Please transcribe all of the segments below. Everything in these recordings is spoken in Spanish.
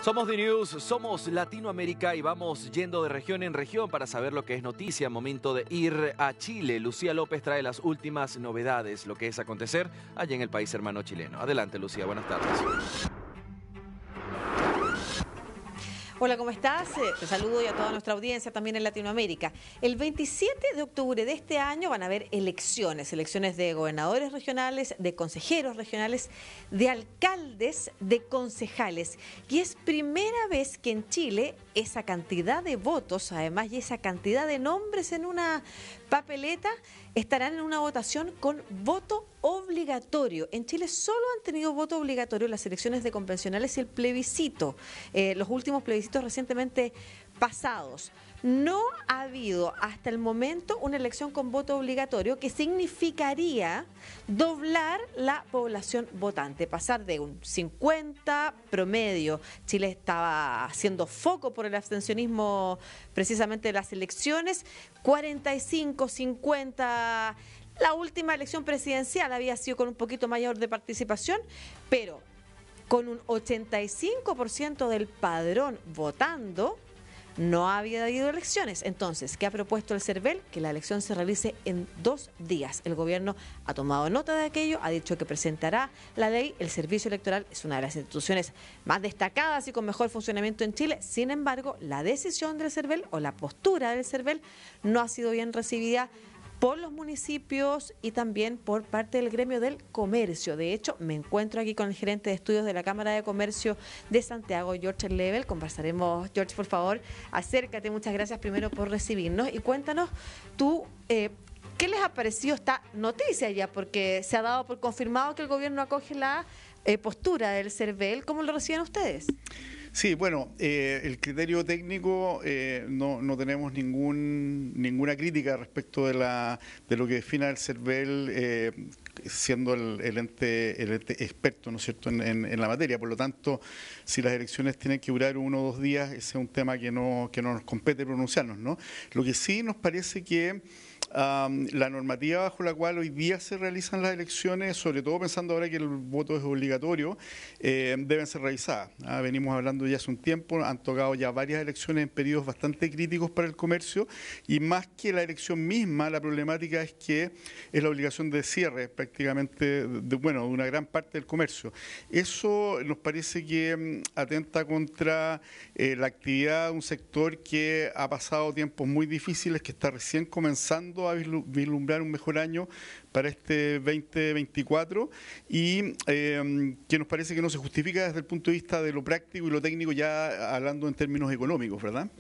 Somos The News, somos Latinoamérica y vamos yendo de región en región para saber lo que es noticia. Momento de ir a Chile. Lucía López trae las últimas novedades, lo que es acontecer allá en el país hermano chileno. Adelante, Lucía, buenas tardes. Hola, ¿cómo estás? Te saludo y a toda nuestra audiencia también en Latinoamérica. El 27 de octubre de este año van a haber elecciones de gobernadores regionales, de consejeros regionales, de alcaldes, de concejales. Y es primera vez que en Chile esa cantidad de votos, además, y esa cantidad de nombres en una papeleta, estarán en una votación con voto obligatorio. En Chile solo han tenido voto obligatorio las elecciones de convencionales y el plebiscito, los últimos plebiscitos recientemente pasados. No ha habido hasta el momento una elección con voto obligatorio, que significaría doblar la población votante, pasar de un 50 promedio. Chile estaba haciendo foco por el abstencionismo precisamente de las elecciones, 45, 50. La última elección presidencial había sido con un poquito mayor de participación, pero con un 85% del padrón votando, no había habido elecciones. Entonces, ¿qué ha propuesto el CERVEL? Que la elección se realice en 2 días. El gobierno ha tomado nota de aquello, ha dicho que presentará la ley. El servicio electoral es una de las instituciones más destacadas y con mejor funcionamiento en Chile. Sin embargo, la decisión del CERVEL o la postura del CERVEL no ha sido bien recibida por los municipios y también por parte del gremio del comercio. De hecho, me encuentro aquí con el gerente de estudios de la Cámara de Comercio de Santiago, George Level. Conversaremos, George, por favor, acércate. Muchas gracias primero por recibirnos y cuéntanos tú, ¿qué les ha parecido esta noticia ya? Porque se ha dado por confirmado que el gobierno acoge la postura del CERVEL. ¿Cómo lo reciben ustedes? Sí, bueno, el criterio técnico no tenemos ninguna crítica respecto de lo que defina el CERVEL, siendo el ente experto, ¿no es cierto?, en la materia. Por lo tanto, si las elecciones tienen que durar 1 o 2 días, ese es un tema que no nos compete pronunciarnos, ¿no? Lo que sí nos parece que la normativa bajo la cual hoy día se realizan las elecciones, sobre todo pensando ahora que el voto es obligatorio, deben ser revisadas. Venimos hablando ya hace un tiempo, han tocado ya varias elecciones en periodos bastante críticos para el comercio, y más que la elección misma, la problemática es que es la obligación de cierre prácticamente de una gran parte del comercio. Eso nos parece que atenta contra la actividad de un sector que ha pasado tiempos muy difíciles, que está recién comenzando a vislumbrar un mejor año para este 2024 y que nos parece que no se justifica desde el punto de vista de lo práctico y lo técnico, ya hablando en términos económicos, ¿verdad?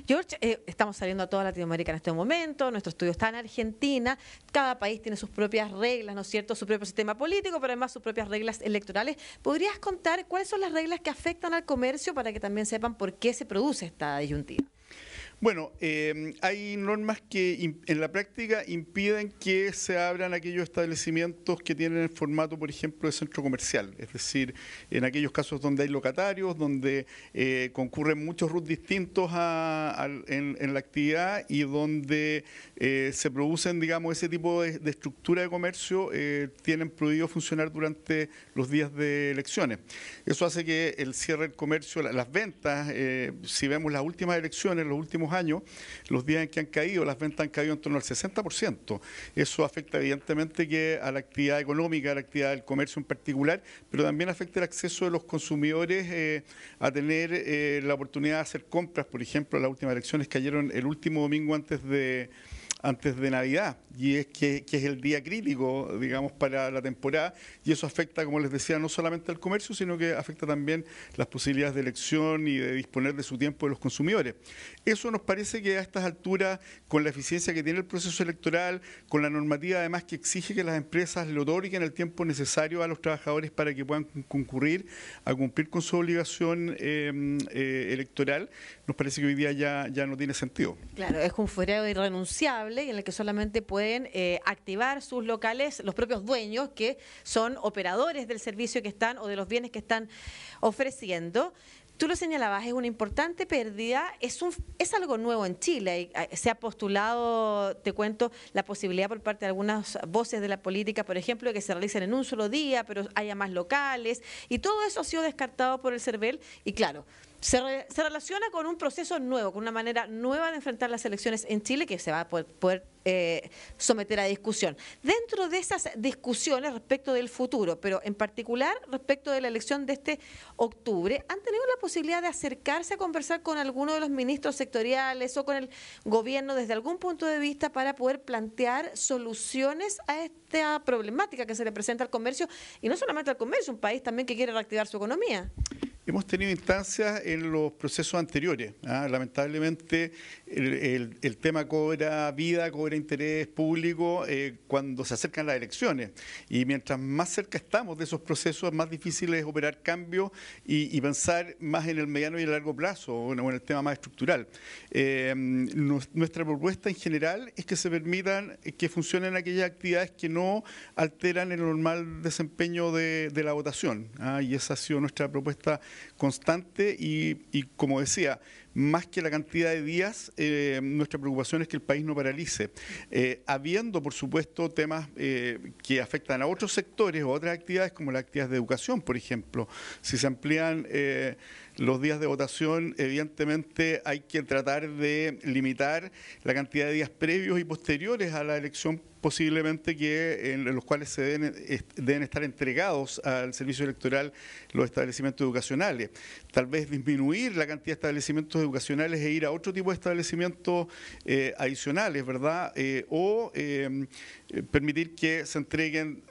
George, estamos saliendo a toda Latinoamérica en este momento, nuestro estudio está en Argentina, cada país tiene sus propias reglas, ¿no es cierto?, su propio sistema político, pero además sus propias reglas electorales. ¿Podrías contar cuáles son las reglas que afectan al comercio para que también sepan por qué se produce esta disyuntiva? Bueno, hay normas que en la práctica impiden que se abran aquellos establecimientos que tienen el formato, por ejemplo, de centro comercial. Es decir, en aquellos casos donde hay locatarios, donde concurren muchos RUT distintos en la actividad y donde se producen, digamos, ese tipo de estructura de comercio, tienen prohibido funcionar durante los días de elecciones. Eso hace que el cierre del comercio, las ventas, si vemos las últimas elecciones, los últimos años, los días en que han caído, las ventas han caído en torno al 60%. Eso afecta evidentemente que a la actividad económica, a la actividad del comercio en particular, pero también afecta el acceso de los consumidores a tener la oportunidad de hacer compras. Por ejemplo, las últimas elecciones cayeron el último domingo antes de Navidad, y es que es el día crítico, digamos, para la temporada, y eso afecta, como les decía, no solamente al comercio, sino que afecta también las posibilidades de elección y de disponer de su tiempo de los consumidores. Eso nos parece que a estas alturas, con la eficiencia que tiene el proceso electoral, con la normativa además que exige que las empresas le otorguen el tiempo necesario a los trabajadores para que puedan concurrir a cumplir con su obligación electoral, nos parece que hoy día ya no tiene sentido. Claro, es un feriado irrenunciable y en el que solamente pueden activar sus locales los propios dueños, que son operadores del servicio que están o de los bienes que están ofreciendo. Tú lo señalabas, es una importante pérdida, es algo nuevo en Chile. Se ha postulado, te cuento, la posibilidad por parte de algunas voces de la política, por ejemplo, de que se realicen en un solo día, pero haya más locales, y todo eso ha sido descartado por el CERVEL, y claro, se relaciona con un proceso nuevo, con una manera nueva de enfrentar las elecciones en Chile que se va a poder someter a discusión. Dentro de esas discusiones respecto del futuro, pero en particular respecto de la elección de este octubre, ¿han tenido la posibilidad de acercarse a conversar con alguno de los ministros sectoriales o con el gobierno desde algún punto de vista para poder plantear soluciones a esta problemática que se le presenta al comercio, y no solamente al comercio, un país también que quiere reactivar su economía? Hemos tenido instancias en los procesos anteriores. Lamentablemente el tema cobra vida, cobra interés público cuando se acercan las elecciones. Y mientras más cerca estamos de esos procesos, más difícil es operar cambios y pensar más en el mediano y el largo plazo, o en el tema más estructural. Nuestra propuesta en general es que se permitan que funcionen aquellas actividades que no alteran el normal desempeño de la votación. Y esa ha sido nuestra propuesta constante y como decía, más que la cantidad de días, nuestra preocupación es que el país no paralice. Habiendo, por supuesto, temas que afectan a otros sectores o otras actividades, como las actividades de educación, por ejemplo. Si se amplían los días de votación, evidentemente hay que tratar de limitar la cantidad de días previos y posteriores a la elección, posiblemente en los cuales se deben estar entregados al servicio electoral los establecimientos educacionales. Tal vez disminuir la cantidad de establecimientos educacionales e ir a otro tipo de establecimientos adicionales, ¿verdad? O permitir que se entreguen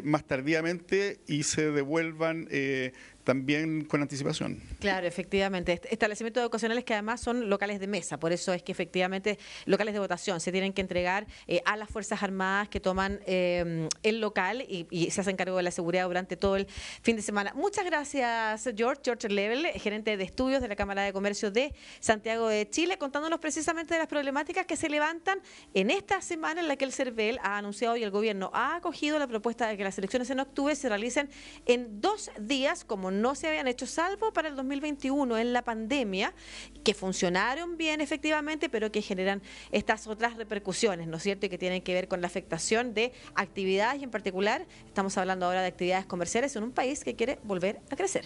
más tardíamente y se devuelvan también con anticipación. Claro, efectivamente. Establecimientos educacionales que además son locales de mesa, por eso es que efectivamente locales de votación se tienen que entregar a las Fuerzas Armadas que toman el local y se hacen cargo de la seguridad durante todo el fin de semana. Muchas gracias, George Level, gerente de estudios de la Cámara de Comercio de Santiago de Chile, contándonos precisamente de las problemáticas que se levantan en esta semana en la que el CERVEL ha anunciado y el gobierno ha acogido la propuesta de que las elecciones en octubre se realicen en 2 días, como no se habían hecho, salvo para el 2021 en la pandemia, que funcionaron bien efectivamente, pero que generan estas otras repercusiones, ¿no es cierto?, y que tienen que ver con la afectación de actividades, y en particular estamos hablando ahora de actividades comerciales en un país que quiere volver a crecer.